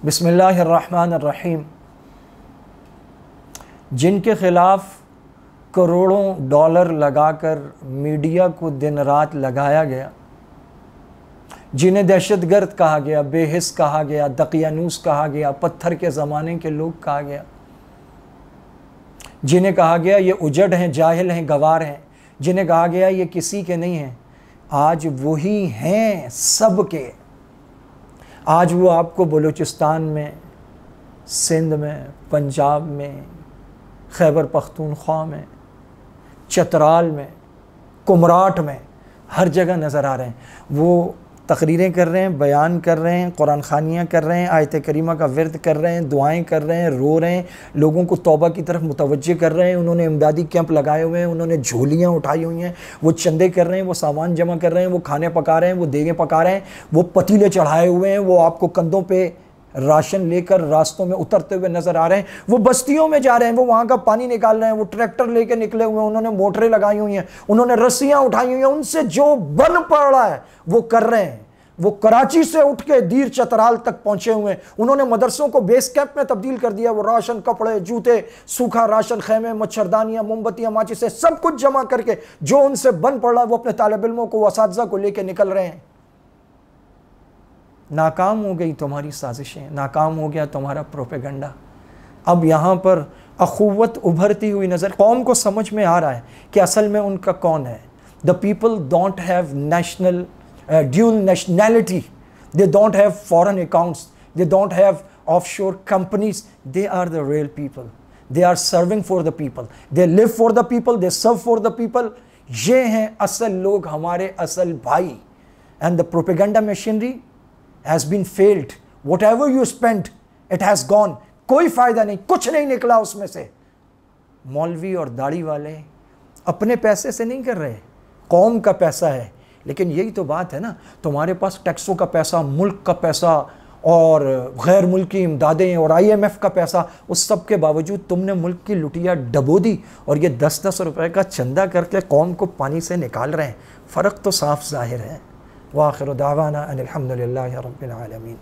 बिस्मिल्लाहिर्रहमानिर्रहीम। जिनके ख़िलाफ़ करोड़ों डॉलर लगाकर मीडिया को दिन रात लगाया गया, जिन्हें दहशतगर्द कहा गया, बेहिस कहा गया, दकियानूस कहा गया, पत्थर के ज़माने के लोग कहा गया, जिन्हें कहा गया ये उजड़ हैं, जाहिल हैं, गवार हैं, जिन्हें कहा गया ये किसी के नहीं हैं, आज वही हैं सब के। आज वो आपको बलूचिस्तान में, सिंध में, पंजाब में, खैबर पख्तूनख्वा में, चतराल में, कुमराट में, हर जगह नज़र आ रहे हैं। वो तकरीरें कर रहे हैं, बयान कर रहे हैं, कुरान खानियाँ कर रहे हैं, आयत करीमा का विर्द कर रहे हैं, दुआएं कर रहे हैं, रो रहे हैं, लोगों को तौबा की तरफ मुतवज्जे कर रहे हैं। उन्होंने इमदादी कैंप लगाए हुए हैं, उन्होंने झोलियाँ उठाई हुई हैं, वो चंदे कर रहे हैं, वो सामान जमा कर रहे हैं, वो खाने पका रहे हैं, वो देगें पका रहे हैं, वो पतीले चढ़ाए हुए हैं, वो आपको कंधों पे राशन लेकर रास्तों में उतरते हुए नजर आ रहे हैं। वो बस्तियों में जा रहे हैं, वो वहाँ का पानी निकाल रहे हैं, वो ट्रैक्टर लेके निकले हुए हैं, उन्होंने मोटरें लगाई हुई हैं, उन्होंने रस्सियाँ उठाई हुई हैं, उनसे जो बन पड़ रहा है वो कर रहे हैं। वो कराची से उठ के दीर चतराल तक पहुंचे हुए हैं, उन्होंने मदरसों को बेस कैंप में तब्दील कर दिया। वो राशन, कपड़े, जूते, सूखा राशन, खेमे, मच्छरदानियाँ, मोमबत्तियाँ, माचिसें सब कुछ जमा करके जो उनसे बन पड़ रहा है वो अपने तालिब इल्मों को, असातिज़ा को लेके निकल रहे हैं। नाकाम हो गई तुम्हारी साजिशें, नाकाम हो गया तुम्हारा प्रोपेगंडा। अब यहाँ पर अखुव्वत उभरती हुई नज़र, कौम को समझ में आ रहा है कि असल में उनका कौन है। The people don't have national dual nationality, they don't have foreign accounts, they don't have offshore companies, they are the real people, they are serving for the people, they live for the people, they serve for the people. ये हैं असल लोग, हमारे असल भाई। and the propaganda machinery has been failed, whatever you spent it has gone, कोई फायदा नहीं, कुछ नहीं निकला उसमें से। मौलवी और दाढ़ी वाले अपने पैसे से नहीं कर रहे, कौम का पैसा है। लेकिन यही तो बात है ना, तुम्हारे पास टैक्सों का पैसा, मुल्क का पैसा और गैर मुल्की इमदादें और IMF का पैसा, उस सब के बावजूद तुमने मुल्क की लुटिया डबो दी और ये 10-10 रुपए का चंदा करके कौम को पानी से निकाल रहे हैं। फ़र्क तो साफ ज़ाहिर है। व आखिर दावाना अनिल हम्दुलिल्लाहि रब्बिल आलमीन।